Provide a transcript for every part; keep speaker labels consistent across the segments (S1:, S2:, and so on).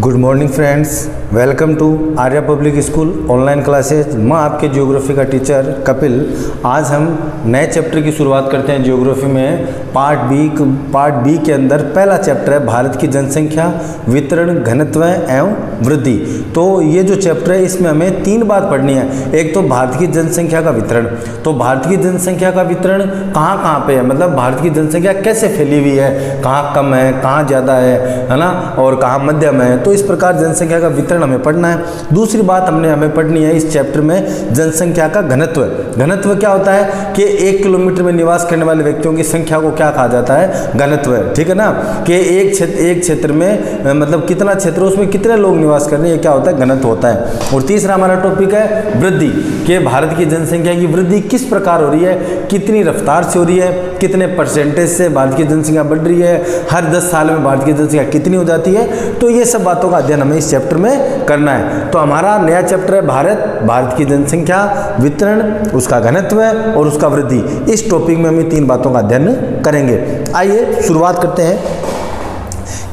S1: Good morning friends, welcome to Arya public school online classes. मैं आपके geography का teacher Kapil. आज हम नए चैप्टर की शुरुआत करते हैं ज्योग्राफी में। पार्ट बी के अंदर पहला चैप्टर है भारत की जनसंख्या, वितरण, घनत्व एवं वृद्धि। तो ये जो चैप्टर है इसमें हमें तीन बात पढ़नी है। एक तो भारत की जनसंख्या का वितरण, तो भारत की जनसंख्या का वितरण कहाँ कहाँ पे है, मतलब भारत की जनसंख्या कैसे फैली हुई है, कहाँ कम है, कहाँ ज़्यादा है ना, और कहाँ मध्यम है। तो इस प्रकार जनसंख्या का वितरण हमें पढ़ना है। दूसरी बात हमें पढ़नी है इस चैप्टर में जनसंख्या का घनत्व। घनत्व क्या होता है कि 1 किलोमीटर में निवास करने वाले व्यक्तियों की संख्या को क्या कहा जाता है, घनत्व। ठीक है ना, कि एक क्षेत्र में मतलब कितना क्षेत्र, उसमें कितने लोग निवास कर रहे हैं, ये क्या होता है, घनत्व होता है। और तीसरा हमारा टॉपिक है वृद्धि, कि भारत की जनसंख्या की वृद्धि किस प्रकार हो रही है, कितनी रफ्तार से हो रही है, कितने परसेंटेज से भारत की जनसंख्या बढ़ रही है, हर 10 साल में भारत की जनसंख्या कितनी हो जाती है। तो ये सब बातों का अध्ययन हमें इस चैप्टर में करना है। तो हमारा नया चैप्टर है भारत की जनसंख्या, वितरण, उसका घनत्व और उसका वृद्धि। इस टॉपिक में हम ये तीन बातों का अध्ययन करेंगे। आइए शुरुआत करते हैं।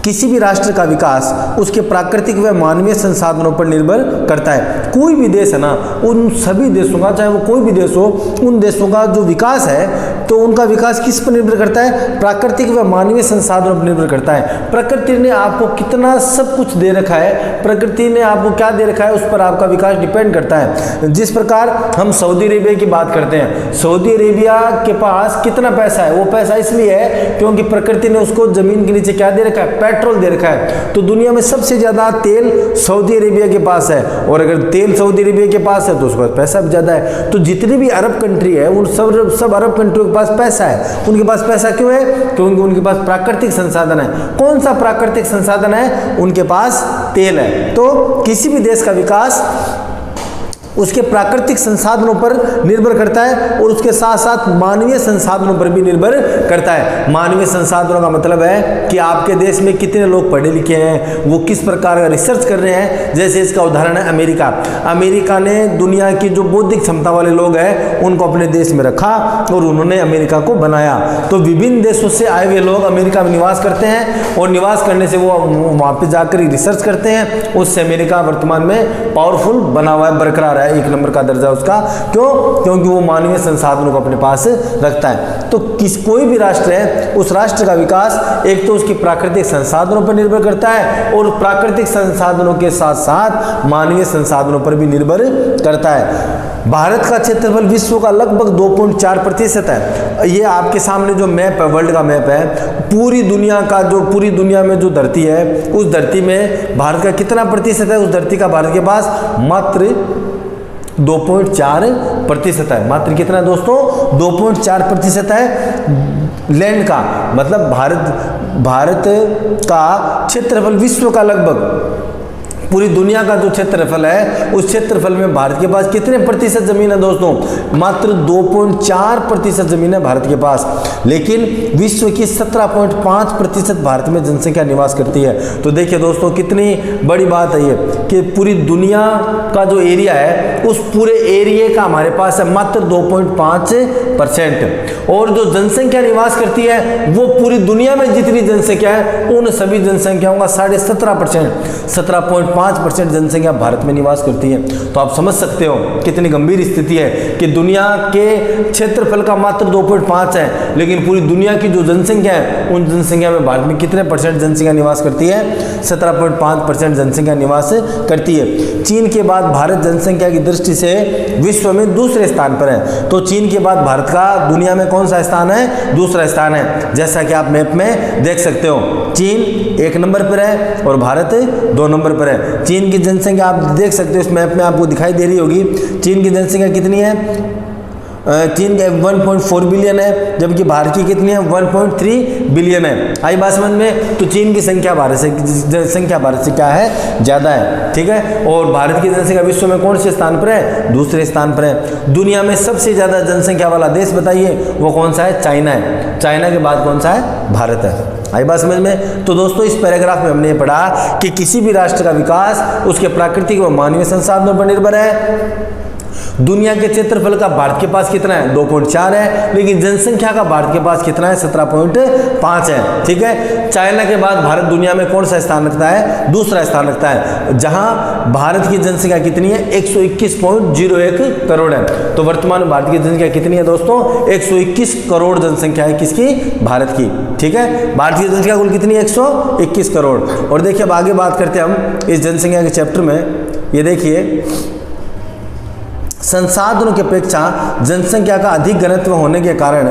S1: किसी भी राष्ट्र का विकास उसके प्राकृतिक व मानवीय संसाधनों पर निर्भर करता है। कोई भी देश है ना, उन सभी देशों का, चाहे वो कोई भी देश हो, उन देशों का जो विकास है तो उनका विकास किस पर निर्भर करता है, प्राकृतिक व मानवीय संसाधनों पर निर्भर करता है। प्रकृति ने आपको कितना सब कुछ दे रखा है, प्रकृति ने आपको क्या दे रखा है, उस पर आपका विकास डिपेंड करता है। जिस प्रकार हम सऊदी अरेबिया की बात करते हैं, सऊदी अरेबिया के पास कितना पैसा है, वो पैसा इसलिए है क्योंकि प्रकृति ने उसको जमीन के नीचे क्या दे रखा है, पेट्रोल दे रखा है। तो दुनिया में सबसे ज्यादा तेल सऊदी अरेबिया के पास है, और अगर तेल सऊदी अरेबिया के पास है तो उसके पास पैसा भी ज्यादा है। तो जितनी भी अरब कंट्री है, उन सब अरब कंट्रियों के पास पैसा है। उनके पास पैसा क्यों है, क्योंकि उनके पास प्राकृतिक संसाधन है। कौन सा प्राकृतिक संसाधन है, उनके पास तेल है। तो किसी भी देश का विकास उसके प्राकृतिक संसाधनों पर निर्भर करता है, और उसके साथ साथ मानवीय संसाधनों पर भी निर्भर करता है। मानवीय संसाधनों का मतलब है कि आपके देश में कितने लोग पढ़े लिखे हैं, वो किस प्रकार का रिसर्च कर रहे हैं। जैसे इसका उदाहरण है अमेरिका। अमेरिका ने दुनिया की जो बौद्धिक क्षमता वाले लोग हैं उनको अपने देश में रखा और उन्होंने अमेरिका को बनाया। तो विभिन्न देशों से आए हुए लोग अमेरिका में निवास करते हैं, और निवास करने से वो वहाँ पर जाकर रिसर्च करते हैं। उससे अमेरिका वर्तमान में पावरफुल बना हुआ है, बरकरार है, 1 नंबर का दर्जा उसका। क्यों? क्योंकि वो मानवीय संसाधनों को अपने पास रखता है। तो कोई भी राष्ट्र है, उस राष्ट्र का विकास एक तो उसकी प्राकृतिक संसाधनों पर निर्भर करता है, और प्राकृतिक संसाधनों के साथ साथ मानवीय संसाधनों पर भी निर्भर करता है। भारत का क्षेत्रफल विश्व का लगभग 2.4% है। ये आपके सामने जो मैप है, वर्ल्ड का मैप है, पूरी दुनिया में जो धरती है, उस धरती में भारत का कितना प्रतिशत है, उस धरती का भारत के पास मात्र 2.4% है। मात्र कितना है दोस्तों, 2.4% है लैंड का। मतलब भारत का क्षेत्रफल विश्व का लगभग, पूरी दुनिया का जो क्षेत्रफल है, उस क्षेत्रफल में भारत के पास कितने प्रतिशत जमीन है दोस्तों, मात्र 2.4% जमीन है भारत के पास। लेकिन विश्व की 17.5% भारत में जनसंख्या निवास करती है। तो देखिए दोस्तों कितनी बड़ी बात है ये, कि पूरी दुनिया का जो एरिया है, उस पूरे एरिया का हमारे पास है मात्र 2.5%। और जो जनसंख्या निवास करती है, वो पूरी दुनिया में जितनी जनसंख्या है, उन सभी जनसंख्याओं का 17.5%, 17.5% जनसंख्या भारत में निवास करती है। तो आप समझ सकते हो कितनी गंभीर स्थिति है कि दुनिया के क्षेत्रफल का मात्र 2.5 है, लेकिन पूरी दुनिया की जो जनसंख्या है, उन जनसंख्या में भारत में कितने परसेंट जनसंख्या निवास करती है, 17.5% जनसंख्या निवास करती है। चीन के बाद भारत जनसंख्या की दृष्टि से विश्व में दूसरे स्थान पर है। तो चीन के बाद भारत का दुनिया में कौन सा स्थान है, दूसरा स्थान है। जैसा कि आप मैप में देख सकते हो, चीन 1 नंबर पर है और भारत 2 नंबर पर है। चीन की जनसंख्या आप देख सकते हो, इस मैप में आपको दिखाई दे रही होगी। चीन की जनसंख्या कितनी है, चीन का 1.4 बिलियन है, जबकि भारत की कितनी है, 1.3 बिलियन है। आई बात समझ में। तो चीन की संख्या भारत से क्या है, ज़्यादा है। ठीक है, और भारत की जनसंख्या विश्व में कौन से स्थान पर है, दूसरे स्थान पर है। दुनिया में सबसे ज़्यादा जनसंख्या वाला देश बताइए, वो कौन सा है, चाइना है। चाइना के बाद कौन सा है, भारत है। आई बात समझ में। तो दोस्तों इस पैराग्राफ में हमने ये पढ़ा कि किसी भी राष्ट्र का विकास उसके प्राकृतिक व मानवीय संसाधनों पर निर्भर है, दुनिया के क्षेत्रफल का भारत के पास कितना है? 2.4 है, लेकिन जनसंख्या का भारत के पास कितना है? 17.5 है। ठीक है, चाइना के बाद भारत दुनिया में कौन सा स्थान रखता है? दूसरा स्थान रखता है, जहां भारत की जनसंख्या कितनी है? 121.01 करोड़ है। तो वर्तमान में भारत की जनसंख्या कितनी है दोस्तों? 121 करोड़ जनसंख्या है किसकी? भारत की। ठीक है, भारत की जनसंख्या कुल कितनी है? 121 करोड़। और देखिए अब आगे बात करते हैं हम इस जनसंख्या के चैप्टर में। ये देखिए, संसाधनों की अपेक्षा जनसंख्या का अधिक घनत्व होने के कारण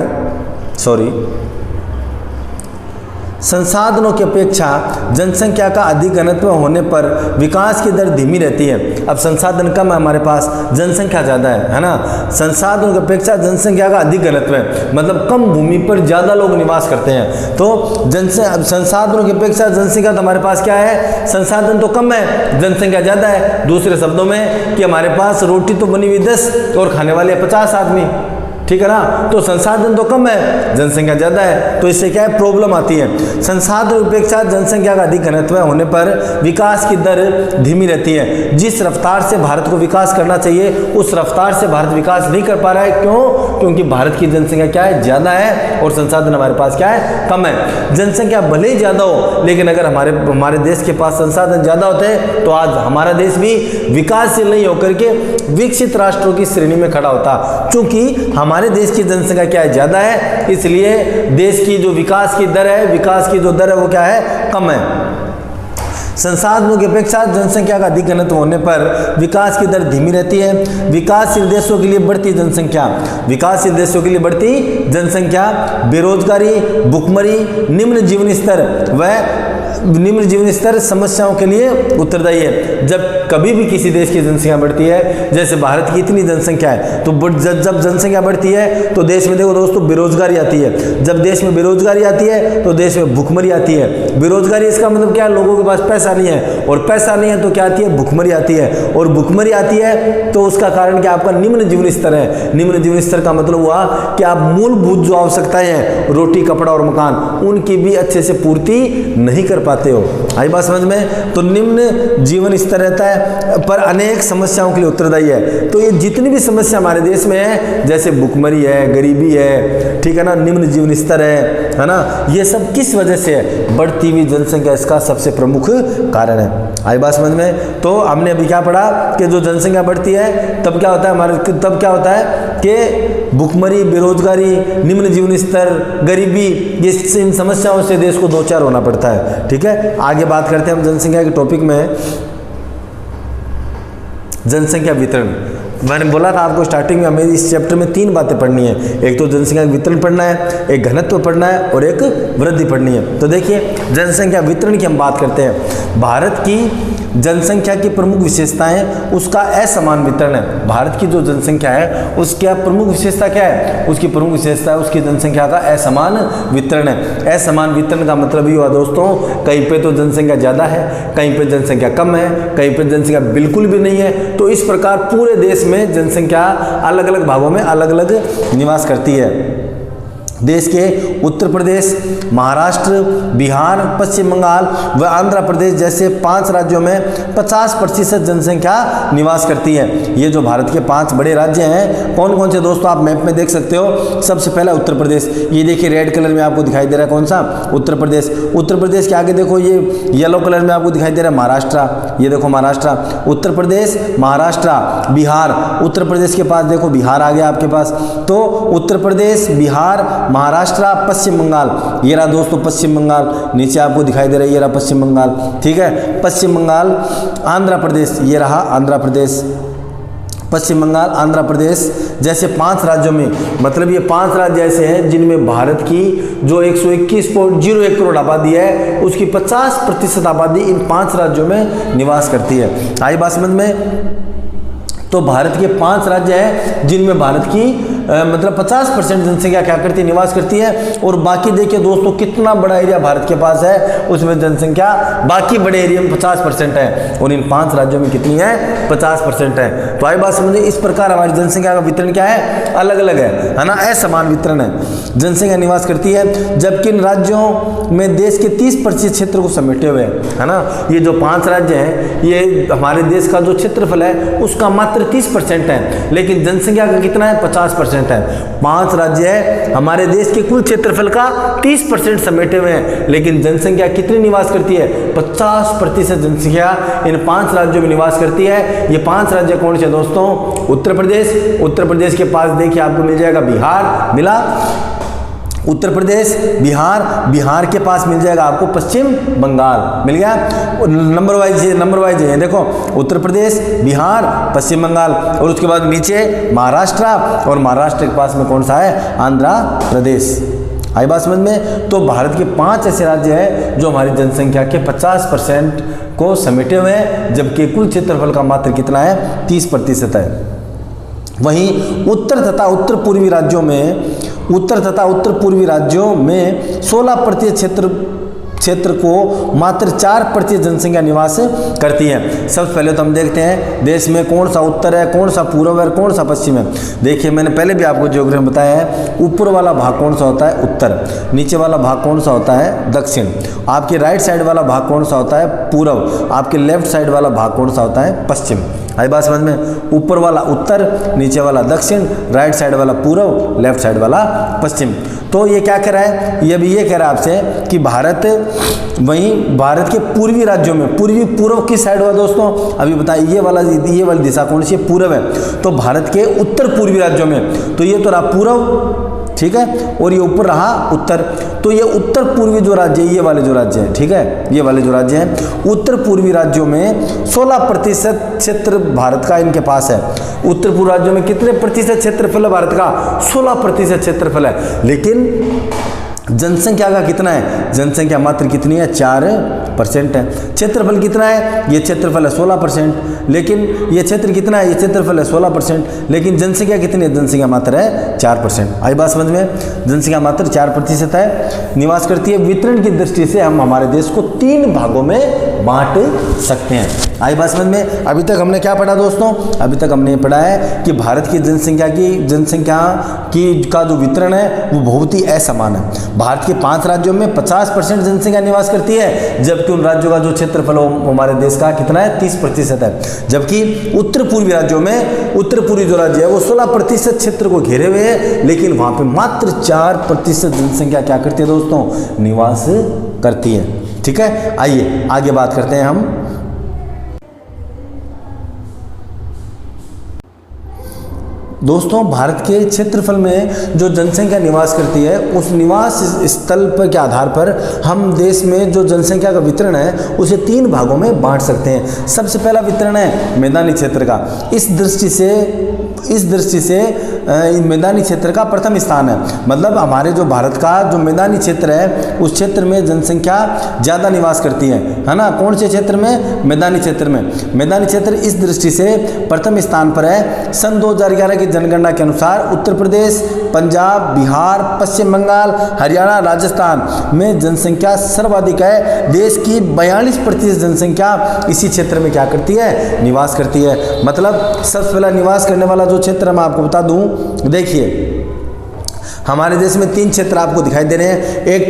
S1: संसाधनों की अपेक्षा जनसंख्या का अधिक घनत्व होने पर विकास की दर धीमी रहती है। अब संसाधन कम है हमारे पास, जनसंख्या ज़्यादा है ना। संसाधनों की अपेक्षा जनसंख्या का अधिक घनत्व है, मतलब कम भूमि पर ज़्यादा लोग निवास करते हैं। तो संसाधनों की अपेक्षा जनसंख्या तो हमारे पास क्या है? संसाधन तो कम है, जनसंख्या ज़्यादा है। दूसरे शब्दों में कि हमारे पास रोटी तो बनी हुई 10 और खाने वाले 50 आदमी। ठीक है ना, तो संसाधन तो कम है, जनसंख्या ज़्यादा है, तो इससे क्या है? प्रॉब्लम आती है। संसाधन अपेक्षा जनसंख्या का अधिक घनत्व होने पर विकास की दर धीमी रहती है। जिस रफ्तार से भारत को विकास करना चाहिए उस रफ्तार से भारत विकास नहीं कर पा रहा है। क्यों? क्योंकि भारत की जनसंख्या क्या है? ज़्यादा है, और संसाधन हमारे पास क्या है? कम है। जनसंख्या भले ही ज़्यादा हो, लेकिन अगर हमारे देश के पास संसाधन ज़्यादा होते हैं तो आज हमारा देश भी विकासशील नहीं होकर के विकसित राष्ट्रों की श्रेणी में खड़ा होता। क्योंकि हमारे देश की जनसंख्या क्या है? ज़्यादा है, इसलिए देश की जो विकास की दर है, विकास की जो दर है वो क्या है? कम है। संसाधनों की अपेक्षा जनसंख्या का अधिक घनत्व होने पर विकास की दर धीमी रहती है। विकासशील देशों के लिए बढ़ती जनसंख्या, विकासशील देशों के लिए बढ़ती जनसंख्या बेरोजगारी, भुखमरी, निम्न जीवन स्तर समस्याओं के लिए उत्तरदायी है। जब कभी भी किसी देश की जनसंख्या बढ़ती है, जैसे भारत की इतनी जनसंख्या है, तो जब जनसंख्या बढ़ती है तो देश में देखो दोस्तों बेरोजगारी आती है। जब देश में बेरोजगारी आती है तो देश में भुखमरी आती है। बेरोजगारी इसका मतलब क्या है? लोगों के पास पैसा नहीं है, और पैसा नहीं है तो क्या आती है? भुखमरी आती है, और भुखमरी आती है तो उसका कारण क्या? आपका निम्न जीवन स्तर है। निम्न जीवन स्तर का मतलब हुआ कि आप मूलभूत जो आवश्यकताएं हैं, रोटी, कपड़ा और मकान, उनकी भी अच्छे से पूर्ति नहीं कर पाते हो। आई बात समझ में? तो निम्न जीवन स्तर रहता है पर अनेक समस्याओं के लिए उत्तरदायी है। तो ये जितनी भी समस्या हमारे देश में है, जैसे भुखमरी है, गरीबी है, ठीक है ना, निम्न जीवन स्तर है ना, ये सब किस वजह से है? बढ़ती हुई जनसंख्या इसका सबसे प्रमुख कारण है। आई बात समझ में? तो हमने अभी क्या पढ़ा कि जो जनसंख्या बढ़ती है तब क्या होता है कि भुखमरी, बेरोजगारी, निम्न जीवन स्तर, गरीबी, इन समस्याओं से देश को दो चार होना पड़ता है। ठीक है, आगे बात करते हैं हम जनसंख्या के टॉपिक में। जनसंख्या वितरण, मैंने बोला था आपको स्टार्टिंग में हमें इस चैप्टर में 3 बातें पढ़नी है। एक तो जनसंख्या वितरण पढ़ना है, एक घनत्व पढ़ना है, और एक वृद्धि पढ़नी है। तो देखिए जनसंख्या वितरण की हम बात करते हैं। भारत की जनसंख्या की प्रमुख विशेषताएं उसका असमान वितरण है। भारत की जो जनसंख्या है उसकी प्रमुख विशेषता क्या है? उसकी प्रमुख विशेषता है उसकी जनसंख्या का असमान वितरण है। असमान वितरण का मतलब ये हुआ दोस्तों, कहीं पे तो जनसंख्या ज़्यादा है, कहीं पे जनसंख्या कम है, कहीं पे जनसंख्या बिल्कुल भी नहीं है। तो इस प्रकार पूरे देश में जनसंख्या अलग अलग भागों में अलग अलग निवास करती है। देश के उत्तर प्रदेश, महाराष्ट्र, बिहार, पश्चिम बंगाल व आंध्र प्रदेश जैसे 5 राज्यों में 50% जनसंख्या निवास करती है। ये जो भारत के 5 बड़े राज्य हैं कौन कौन से दोस्तों, आप मैप में देख सकते हो। सबसे पहला उत्तर प्रदेश, ये देखिए रेड कलर में आपको दिखाई दे रहा है कौन सा? उत्तर प्रदेश। उत्तर प्रदेश के आगे देखो ये येलो कलर में आपको दिखाई दे रहा है महाराष्ट्र, ये देखो महाराष्ट्र। उत्तर प्रदेश, महाराष्ट्र, बिहार। उत्तर प्रदेश के पास देखो बिहार आ गया आपके पास। तो उत्तर प्रदेश, बिहार, महाराष्ट्र, पश्चिम बंगाल, ये रहा दोस्तों पश्चिम बंगाल, नीचे आपको दिखाई दे रहा है ये रहा पश्चिम बंगाल। ठीक है, पश्चिम बंगाल, आंध्र प्रदेश, ये रहा आंध्र प्रदेश, पश्चिम बंगाल, आंध्र प्रदेश जैसे 5 राज्यों में, मतलब ये 5 राज्य ऐसे हैं जिनमें भारत की जो 121.01 करोड़ आबादी है उसकी 50% आबादी इन 5 राज्यों में निवास करती है। आई बात समझ में? तो भारत के 5 राज्य हैं जिनमें भारत की मतलब 50% जनसंख्या क्या करती है, निवास करती है। और बाकी देखिए दोस्तों कितना बड़ा एरिया भारत के पास है, उसमें जनसंख्या बाकी बड़े एरिया में 50% है और इन 5 राज्यों में कितनी है, 50% है। तो आई बात समझे, इस प्रकार हमारी जनसंख्या का वितरण क्या है, अलग अलग है ना, असमान वितरण है। जनसंख्या निवास करती है, जबकि इन राज्यों में देश के 30% क्षेत्र को समेटे हुए है ना। ये जो 5 राज्य हैं, ये हमारे देश का जो क्षेत्रफल है उसका मात्र 30% है, लेकिन जनसंख्या का कितना है, 50% है। 5 राज्य है, हमारे देश के कुल क्षेत्रफल का 30% समेटे हुए हैं, लेकिन जनसंख्या कितनी निवास करती है, 50% जनसंख्या इन 5 राज्यों में निवास करती है। ये 5 राज्य कौन से दोस्तों, उत्तर प्रदेश, उत्तर प्रदेश के पास देखिए आपको मिल जाएगा बिहार, मिला उत्तर प्रदेश, बिहार, बिहार के पास मिल जाएगा आपको पश्चिम बंगाल, मिल गया। नंबर वाइज है देखो, उत्तर प्रदेश, बिहार, पश्चिम बंगाल, और उसके बाद नीचे महाराष्ट्र, और महाराष्ट्र के पास में कौन सा है, आंध्र प्रदेश। आई बात समझ में। तो भारत के 5 ऐसे राज्य हैं जो हमारी जनसंख्या के 50% को समेटे हुए हैं, जबकि कुल क्षेत्रफल का मात्र कितना है, 30% है। वहीं उत्तर तथा उत्तर पूर्वी राज्यों में 16% क्षेत्र को मात्र 4% जनसंख्या निवास करती है। सबसे पहले तो हम देखते हैं देश में कौन सा उत्तर है, कौन सा पूर्व है, कौन सा पश्चिम है। देखिए मैंने पहले भी आपको ज्योग्राफी में बताया है, ऊपर वाला भाग कौन सा होता है, उत्तर, नीचे वाला भाग कौन सा होता है, दक्षिण, आपके राइट साइड वाला भाग कौन सा होता है, पूर्व, आपके लेफ्ट साइड वाला भाग कौन सा होता है, पश्चिम। आई बात समझ में, ऊपर वाला उत्तर, नीचे वाला दक्षिण, राइट साइड वाला पूर्व, लेफ्ट साइड वाला पश्चिम। तो ये क्या कह रहा है, ये भी ये कह रहा है आपसे कि भारत, वहीं भारत के पूर्वी राज्यों में, पूर्व किस साइड हुआ दोस्तों, अभी बताइए, ये वाली दिशा कौन सी है, पूर्व है। तो भारत के उत्तर पूर्वी राज्यों में, तो ये तो रहा पूर्व, ठीक है, और ये ऊपर रहा उत्तर। तो ये उत्तर पूर्वी जो राज्य है, ये वाले जो राज्य हैं, ठीक है, ये वाले जो राज्य हैं, उत्तर पूर्वी राज्यों में 16% क्षेत्र भारत का इनके पास है। उत्तर पूर्व राज्यों में कितने प्रतिशत क्षेत्रफल है भारत का, 16% क्षेत्रफल है, लेकिन जनसंख्या का कितना है, जनसंख्या मात्र कितनी है, 4% है। क्षेत्रफल कितना है, ये क्षेत्रफल है 16%, लेकिन ये क्षेत्र कितना है, ये क्षेत्रफल है 16%, लेकिन जनसंख्या कितनी है, जनसंख्या मात्र है 4%। आई बात समझ में, जनसंख्या मात्र 4% है, निवास करती है। वितरण की दृष्टि से हम हमारे देश को 3 भागों में बांट सकते हैं। आई बात समझ में। अभी तक हमने क्या पढ़ा दोस्तों, अभी तक हमने पढ़ा है कि भारत की जनसंख्या का जो वितरण है वो बहुत ही असमान है। भारत के 5 राज्यों में 50% जनसंख्या निवास करती है, जबकि उन राज्यों का जो क्षेत्रफल हमारे देश का कितना है, 30% है। जबकि उत्तर पूर्वी राज्यों में, उत्तर पूर्वी जो राज्य है वो 16% क्षेत्र को घेरे हुए हैं, लेकिन वहां पे मात्र 4% जनसंख्या क्या करती है दोस्तों, निवास करती है। ठीक है, आइए आगे बात करते हैं हम। दोस्तों भारत के क्षेत्रफल में जो जनसंख्या निवास करती है, उस निवास स्थल पर के आधार पर हम देश में जो जनसंख्या का वितरण है उसे 3 भागों में बांट सकते हैं। सबसे पहला वितरण है मैदानी क्षेत्र का। इस दृष्टि से मैदानी क्षेत्र का प्रथम स्थान है। मतलब हमारे जो भारत का जो मैदानी क्षेत्र है उस क्षेत्र में जनसंख्या ज़्यादा निवास करती है ना। कौन से क्षेत्र में, मैदानी क्षेत्र में। मैदानी क्षेत्र इस दृष्टि से प्रथम स्थान पर है। सन 2011 की जनगणना के अनुसार उत्तर प्रदेश, पंजाब, बिहार, पश्चिम बंगाल, हरियाणा, राजस्थान में जनसंख्या सर्वाधिक है। देश की 42% जनसंख्या इसी क्षेत्र में क्या करती है, निवास करती है। मतलब सबसे पहला निवास करने वाला जो क्षेत्र मैं आपको बता दूं, देखिए हमारे देश में 3 क्षेत्र आपको दिखाई दे रहे हैं। एक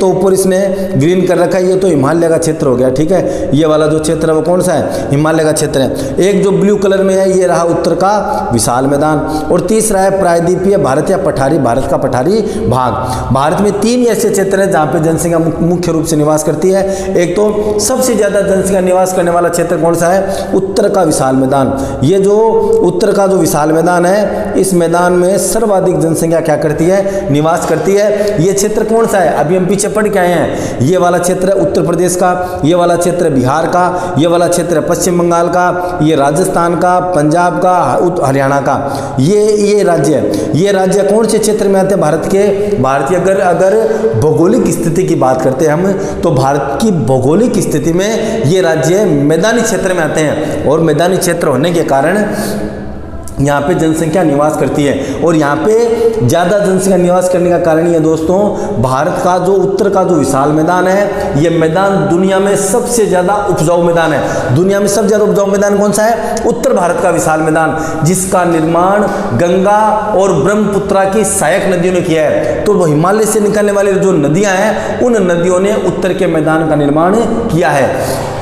S1: तो ऊपर इसने ग्रीन कर रखा है, ये तो हिमालय का क्षेत्र हो गया। ठीक है, ये वाला जो क्षेत्र है वो कौन सा है, हिमालय का क्षेत्र है। एक जो ब्लू कलर में है ये रहा उत्तर का विशाल मैदान, और तीसरा है प्रायद्वीपीय भारत या पठारी, भारत का पठारी भाग। भारत में 3 ऐसे क्षेत्र हैं जहाँ पे जनसंख्या मुख्य रूप से निवास करती है। एक तो सबसे ज़्यादा जनसंख्या निवास करने वाला क्षेत्र कौन सा है, उत्तर का विशाल मैदान। ये जो उत्तर का जो विशाल मैदान है, इस मैदान में सर्वाधिक जनसंख्या क्या करती है, निवास करती है। ये क्षेत्र कौन सा है, अभी हम पीछे पढ़ के आए हैं। ये वाला क्षेत्र है उत्तर प्रदेश का, ये वाला क्षेत्र है बिहार का, ये वाला क्षेत्र है पश्चिम बंगाल का, ये राजस्थान का, पंजाब का, हरियाणा का। ये राज्य है। ये राज्य कौन से क्षेत्र में आते हैं, भारत की अगर भौगोलिक स्थिति की बात करते हैं हम, तो भारत की भौगोलिक स्थिति में ये राज्य मैदानी क्षेत्र में आते हैं। और मैदानी क्षेत्र होने के कारण यहाँ पे जनसंख्या निवास करती है। और यहाँ पे ज़्यादा जनसंख्या निवास करने का कारण ये दोस्तों, भारत का जो उत्तर का जो विशाल मैदान है, ये मैदान दुनिया में सबसे ज़्यादा उपजाऊ मैदान है। दुनिया में सबसे ज़्यादा उपजाऊ मैदान कौन सा है? उत्तर भारत का विशाल मैदान, जिसका निर्माण गंगा और ब्रह्मपुत्रा की सहायक नदियों ने किया है। तो वो हिमालय से निकलने वाली जो नदियाँ हैं, उन नदियों ने उत्तर के मैदान का निर्माण किया है।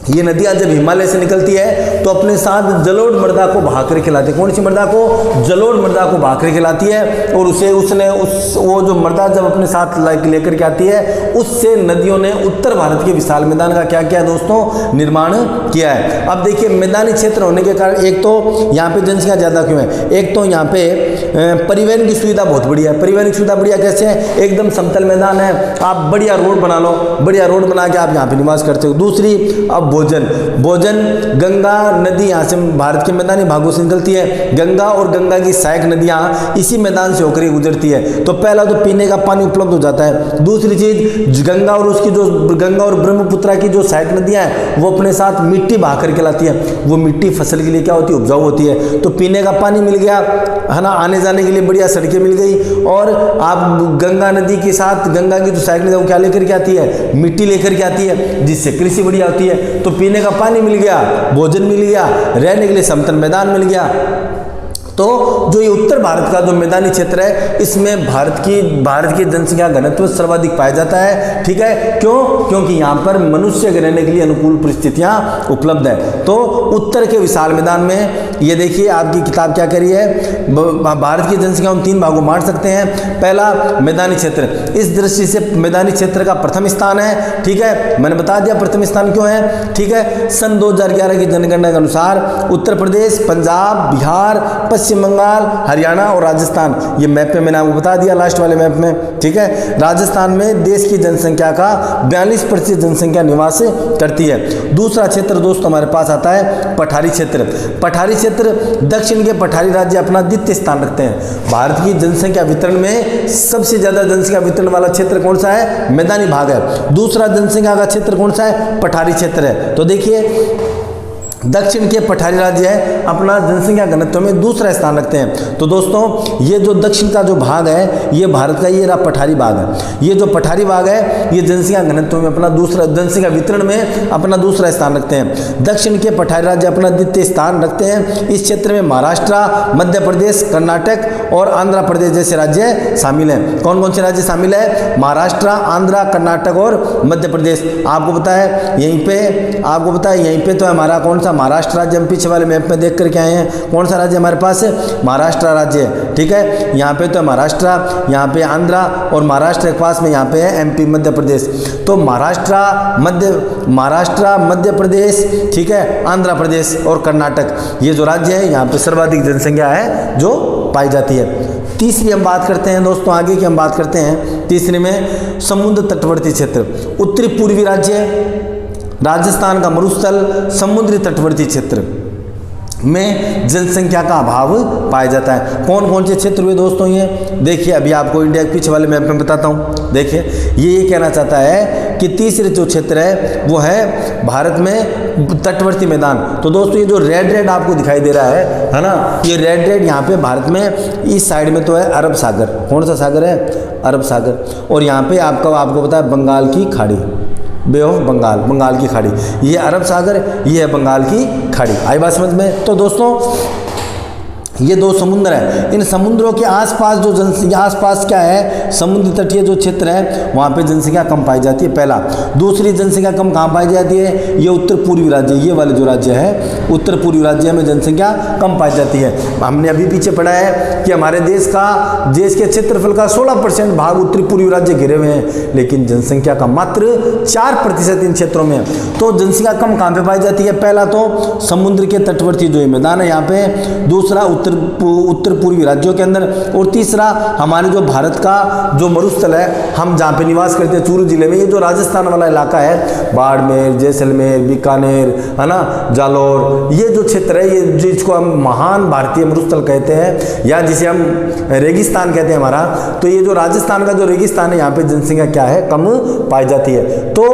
S1: ये नदियाँ जब हिमालय से निकलती है तो अपने साथ जलोढ़ मृदा को बहाकर खिलाती है। कौन सी मृदा को? जलोढ़ मृदा को बहाकर खिलाती है। और वो जो मृदा जब अपने साथ लेकर के आती है, उससे नदियों ने उत्तर भारत के विशाल मैदान का क्या किया दोस्तों? निर्माण किया है। अब देखिए, मैदानी क्षेत्र होने के कारण एक तो यहाँ पे जनसंख्या ज़्यादा क्यों है? एक तो यहाँ पे परिवहन की सुविधा बहुत बढ़िया है। परिवहन की सुविधा बढ़िया कैसे है? एकदम समतल मैदान है, आप बढ़िया रोड बना लो, बढ़िया रोड बना के आप यहाँ पे निवास करते हो। दूसरी, अब भोजन गंगा नदी यहाँ से भारत के मैदानी भागों से निकलती है। गंगा और गंगा की सहायक नदियाँ इसी मैदान से होकर गुजरती है। तो पहला तो पीने का पानी उपलब्ध हो जाता है। दूसरी चीज, गंगा और ब्रह्मपुत्रा की जो सहायक नदियाँ हैं, वो अपने साथ मिट्टी बहा करके लाती है। वो मिट्टी फसल के लिए क्या होती है? उपजाऊ होती है। तो पीने का पानी मिल गया, है ना, आने जाने के लिए बढ़िया सड़कें मिल गई। और आप गंगा नदी के साथ, गंगा की जो सहायक नदी, वो क्या लेकर के आती है? मिट्टी लेकर के आती है, जिससे कृषि बढ़िया होती है। तो पीने का पानी मिल गया, भोजन मिल गया, रहने के लिए समतल मैदान मिल गया। तो जो ये उत्तर भारत का जो मैदानी क्षेत्र है, इसमें भारत की जनसंख्या घनत्व सर्वाधिक पाया जाता है। ठीक है, क्यों? क्योंकि यहाँ पर मनुष्य रहने के लिए अनुकूल परिस्थितियाँ उपलब्ध है। तो उत्तर के विशाल मैदान में ये देखिए, आपकी किताब क्या करी है? भारत की जनसंख्या हम 3 भागों में बांट सकते हैं। पहला, मैदानी क्षेत्र। इस दृष्टि से मैदानी क्षेत्र का प्रथम स्थान है। ठीक है, मैंने बता दिया प्रथम स्थान क्यों है। ठीक है, सन 2011 की जनगणना के अनुसार उत्तर प्रदेश, पंजाब, बिहार, पश्चिम बंगाल, हरियाणा और राजस्थान, ये मैप में मैंने आपको बता दिया लास्ट वाले मैप में। ठीक है, राजस्थान में देश की जनसंख्या का 42% जनसंख्या निवास करती है। दूसरा क्षेत्र दोस्तों हमारे पास आता है पठारी क्षेत्र। पठारी क्षेत्र, दक्षिण के पठारी राज्य अपना द्वितीय स्थान रखते हैं। भारत की जनसंख्या वितरण में सबसे ज्यादा जनसंख्या वितरण वाला क्षेत्र कौन सा है? मैदानी भाग है। दूसरा जनसंख्या का क्षेत्र कौन सा है? पठारी क्षेत्र है। तो देखिए, दक्षिण के पठारी राज्य है, अपना जनसंख्या घनत्व में दूसरा स्थान रखते हैं। तो दोस्तों, ये जो दक्षिण का जो भाग है, ये भारत का ये रहा पठारी भाग है। ये जो पठारी भाग है, ये जनसंख्या घनत्व में अपना दूसरा, जनसंख्या वितरण में अपना दूसरा स्थान रखते हैं। दक्षिण के पठारी राज्य अपना द्वितीय स्थान रखते हैं। इस क्षेत्र में महाराष्ट्र, मध्य प्रदेश, कर्नाटक और आंध्र प्रदेश जैसे राज्य शामिल हैं। कौन कौन से राज्य शामिल है? महाराष्ट्र, आंध्र, कर्नाटक और मध्य प्रदेश। आपको पता है यहीं पे तो हमारा कौन सा महाराष्ट्र राज्य, हम पीछे वाले मैप में देख करके आए हैं। कौन सा राज्य हमारे पास है? महाराष्ट्र राज्य है। ठीक है, यहाँ पे तो महाराष्ट्र, यहाँ पे आंध्र और महाराष्ट्र के पास में यहाँ पे है एमपी, मध्य प्रदेश। तो महाराष्ट्र, मध्य प्रदेश, ठीक है, आंध्र प्रदेश और कर्नाटक, ये जो राज्य है, यहाँ पे सर्वाधिक जनसंख्या है जो पाई जाती है। तीसरी हम बात करते हैं दोस्तों, आगे की हम बात करते हैं। तीसरे में समुद्र तटवर्ती क्षेत्र। उत्तरी पूर्वी राज्य, राजस्थान का मरुस्थल, समुद्री तटवर्ती क्षेत्र में जनसंख्या का अभाव पाया जाता है। कौन कौन से क्षेत्र हुए दोस्तों? ये देखिए, अभी आपको इंडिया के पीछे वाले मैप में बताता हूँ। देखिए, ये कहना चाहता है कि तीसरे जो क्षेत्र है वो है भारत में तटवर्ती मैदान। तो दोस्तों, ये जो रेड आपको दिखाई दे रहा है ना, ये रेड यहाँ पे भारत में इस साइड में तो है अरब सागर। कौन सा सागर है? अरब सागर। और यहाँ पे आपको पता है बंगाल की खाड़ी, बे ऑफ बंगाल, बंगाल की खाड़ी। ये अरब सागर, ये है बंगाल की खाड़ी। आई बात समझ में? तो दोस्तों, ये 2 समुद्र हैं। इन समुद्रों के आसपास जो जनसंख्या, आसपास क्या है? समुद्र तटीय जो क्षेत्र है, वहाँ पे जनसंख्या कम पाई जाती है, पहला। दूसरी, जनसंख्या कम कहाँ पाई जाती है? ये उत्तर पूर्वी राज्य, ये वाले जो राज्य है, उत्तर पूर्वी राज्य में जनसंख्या कम पाई जाती है। हमने अभी पीछे पढ़ा है कि हमारे देश के क्षेत्रफल का 16% भाग उत्तरी पूर्वी राज्य घिरे हुए हैं, लेकिन जनसंख्या का मात्र 4% इन क्षेत्रों में है। तो जनसंख्या कम कहाँ पे पाई जाती है? पहला तो समुद्र के तटवर्ती जो मैदान है यहाँ पे, दूसरा उत्तर पूर्वी राज्यों के अंदर, और तीसरा हमारे जो भारत का जो मरुस्थल है, हम जहाँ पे निवास करते हैं चूरू जिले में, ये जो राजस्थान वाला इलाका है, बाड़मेर, जैसलमेर, बीकानेर, है ना, जालौर, ये जो क्षेत्र है, ये जिसको हम महान भारतीय मरुस्थल कहते हैं या जिसे हम रेगिस्तान कहते हैं हमारा, तो ये जो राजस्थान का जो रेगिस्तान है, यहाँ पे जनसंख्या क्या है? कम पाई जाती है। तो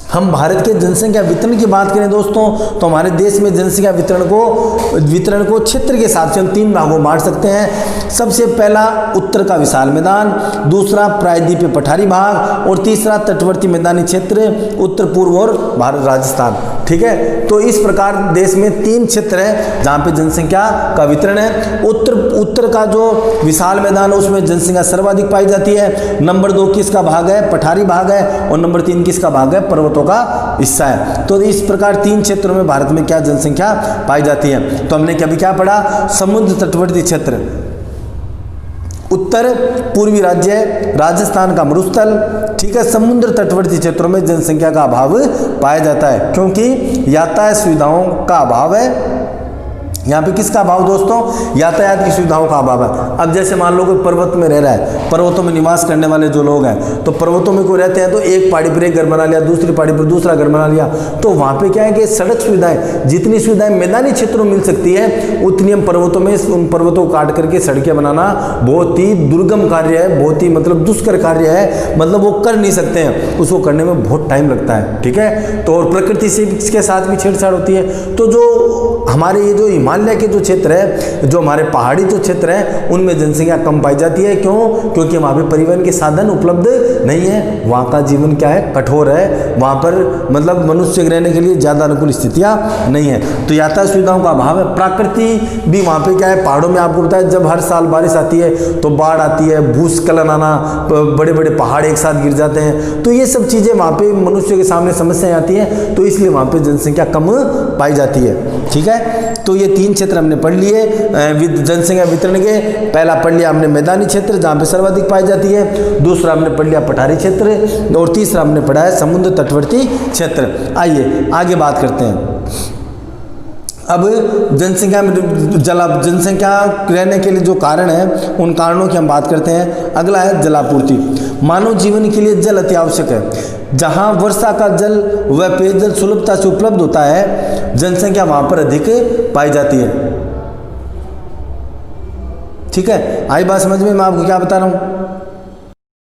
S1: हम भारत के जनसंख्या वितरण की बात करें दोस्तों, तो हमारे देश में जनसंख्या वितरण को क्षेत्र के हिसाब से हम 3 भागों में बांट सकते हैं। सबसे पहला उत्तर का विशाल मैदान, दूसरा प्रायद्वीपीय पठारी भाग और तीसरा तटवर्ती मैदानी क्षेत्र उत्तर पूर्व और भारत राजस्थान। ठीक है, तो इस प्रकार देश में 3 क्षेत्र है जहाँ पे जनसंख्या का वितरण है। उत्तर का जो विशाल मैदान है उसमें जनसंख्या सर्वाधिक पाई जाती है। नंबर 2 किसका भाग है? पठारी भाग है। और नंबर 3 किसका भाग है? पर्वतों का हिस्सा है। तो इस प्रकार 3 क्षेत्रों में भारत में क्या जनसंख्या पाई जाती है। तो हमने कभी क्या पढ़ा? समुद्र तटवर्ती क्षेत्र, उत्तर पूर्वी राज्य राजस्थान का मरुस्थल, ठीक है, समुद्र तटवर्ती क्षेत्रों में जनसंख्या का अभाव पाया जाता है क्योंकि यातायात सुविधाओं का अभाव है। यहाँ पे किसका अभाव दोस्तों? यातायात की सुविधाओं का अभाव है। अब जैसे मान लो कोई पर्वत में रह रहा है, पर्वतों में निवास करने वाले जो लोग हैं, तो पर्वतों में कोई रहते हैं तो एक पहाड़ी पर एक घर बना लिया, दूसरी पहाड़ी पर दूसरा घर बना लिया, तो वहाँ पे क्या है कि सड़क सुविधाएं, जितनी सुविधाएं मैदानी क्षेत्रों में मिल सकती है उतनी हम पर्वतों में उन पर्वतों को काट करके सड़कें बनाना बहुत ही दुर्गम कार्य है, बहुत ही मतलब दुष्कर कार्य है, मतलब वो कर नहीं सकते हैं, उसको करने में बहुत टाइम लगता है। ठीक है, तो और प्रकृति से इसके साथ भी छेड़छाड़ होती है। तो जो हमारे ये जो हिमालय के जो क्षेत्र है, जो हमारे पहाड़ी जो क्षेत्र है, उनमें जनसंख्या कम पाई जाती है। क्यों? क्योंकि वहाँ पे परिवहन के साधन उपलब्ध नहीं है, वहाँ का जीवन क्या है? कठोर है, वहाँ पर मतलब मनुष्य रहने के लिए ज़्यादा अनुकूल स्थितियाँ नहीं है, तो यातायात सुविधाओं का अभाव है। प्रकृति भी वहाँ पे क्या है? पहाड़ों में आपको बताया जब हर साल बारिश आती है तो बाढ़ आती है, भूस्खलन आना, बड़े बड़े पहाड़ एक साथ गिर जाते हैं, तो ये सब चीज़ें वहाँ पे मनुष्य के सामने समस्याएं आती हैं, तो इसलिए वहाँ पे जनसंख्या कम पाई जाती है। ठीक है, तो ये 3 क्षेत्र हमने पढ़ लिए जनसंख्या वितरण के। पहला पढ़ लिया हमने मैदानी क्षेत्र जहाँ पे सर्वाधिक पाई जाती है, दूसरा हमने पढ़ लिया पठारी क्षेत्र और तीसरा हमने पढ़ा है समुद्र तटवर्ती क्षेत्र। आइए आगे बात करते हैं। अब जनसंख्या रहने के लिए जो कारण है उन कारणों की हम बात करते हैं। अगला है जलापूर्ति। मानव जीवन के लिए जल अति आवश्यक है। जहाँ वर्षा का जल व पेयजल सुलभता से उपलब्ध होता है, जनसंख्या वहाँ पर अधिक पाई जाती है। ठीक है, आई बात समझ में? मैं आपको क्या बता रहा हूँ,